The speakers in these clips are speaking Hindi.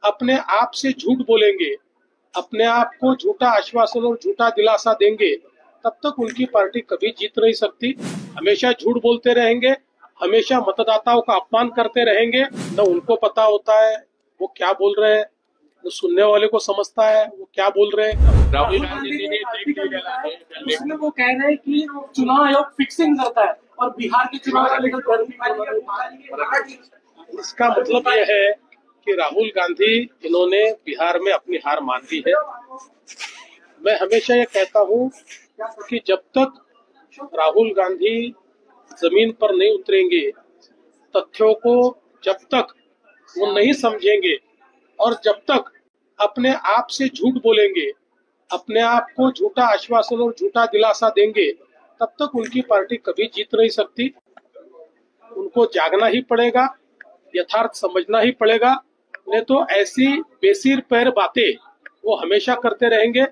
अपने आप से झूठ बोलेंगे, अपने आप को झूठा आश्वासन और झूठा दिलासा देंगे, तब तक उनकी पार्टी कभी जीत नहीं सकती। हमेशा झूठ बोलते रहेंगे, हमेशा मतदाताओं का अपमान करते रहेंगे। न उनको पता होता है वो क्या बोल रहे हैं, न सुनने वाले को समझता है वो क्या बोल रहे हैं। राहुल गांधी ने उसमें वो कह रहे हैं कि चुनाव आयोग फिक्सिंग करता है और बिहार के चुनाव को लेकर इसका मतलब यह है कि राहुल गांधी इन्होंने बिहार में अपनी हार मान ली है। मैं हमेशा ये कहता हूँ कि जब तक राहुल गांधी जमीन पर नहीं उतरेंगे, तथ्यों को जब तक वो नहीं समझेंगे और जब तक अपने आप से झूठ बोलेंगे, अपने आप को झूठा आश्वासन और झूठा दिलासा देंगे, तब तक उनकी पार्टी कभी जीत नहीं सकती। उनको जागना ही पड़ेगा, यथार्थ समझना ही पड़ेगा, नहीं तो ऐसी बेसिर पैर बातें वो हमेशा करते रहेंगे,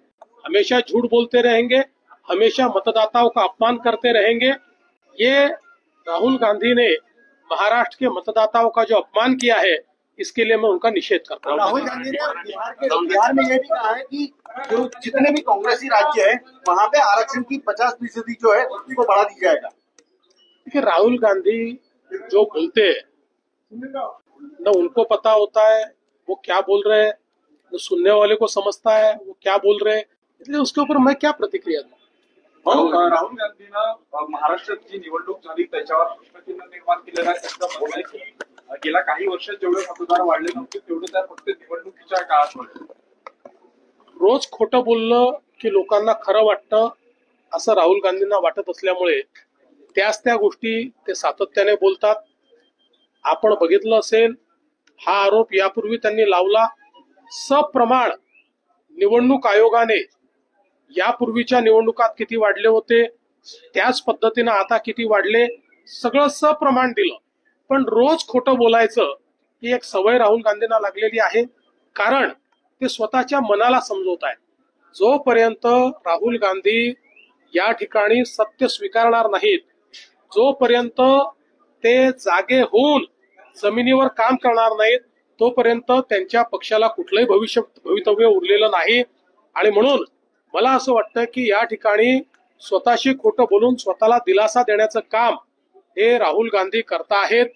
हमेशा झूठ बोलते रहेंगे, हमेशा मतदाताओं का अपमान करते रहेंगे। ये राहुल गांधी ने महाराष्ट्र के मतदाताओं का जो अपमान किया है, इसके लिए मैं उनका निषेध करता हूँ। राहुल गांधी ने बिहार में ये भी कहा है कि जो जितने भी कांग्रेसी राज्य है वहाँ पे आरक्षण की 50% जो है उसको बढ़ा दी जाएगा। देखिए, राहुल गांधी जो बोलते हैं न उनको पता होता है वो क्या बोल रहे हैं, न सुनने वाले को समझता है वो क्या बोल रहे हैं, इसलिए उसके ऊपर मैं क्या प्रतिक्रिया दूं। राहुल गांधीनं महाराष्ट्राची निवडणूक झाली त्याच्यावर प्रश्नचिन्ह निर्माण केलेलं आहे. त्यांचं म्हणणं आहे की गेल्या काही वर्षात जेवढे मतदार वाढले नव्हते तेवढे त्या फक्त निवडणुकीच्या काळात वाढले. रोज खोटं बोललं की लोकांना खरं वाटतं असं राहुल गांधींना वाटत असल्यामुळे त्याच त्या गोष्टी ते सातत्याने बोलतात. आपण बघितलं असेल, हा आरोप यापूर्वी त्यांनी लावला. सप्रमाण निवडणूक आयोगाने यापूर्वीच्या निवडणुकात किती वाढले होते त्याच पद्धतीने आता किती वाढले, सगळं सप्रमाण दिलं. पण रोज खोटं बोलायचं ही एक सवय राहुल गांधींना लागलेली आहे, कारण ते स्वतःच्या मनाला समजवत आहेत. जोपर्यंत राहुल गांधी या ठिकाणी सत्य स्वीकारणार नाहीत, जोपर्यंत ते जागे होऊन जमिनीवर काम करणार नाहीत, तोपर्यंत त्यांच्या पक्षाला कुठलंही भवितव्य उरलेलं नाही. आणि म्हणून मला असं वाटतं की या ठिकाणी स्वतःशी खोटं बोलून स्वतःला दिलासा देण्याचं काम हे राहुल गांधी करता आहेत.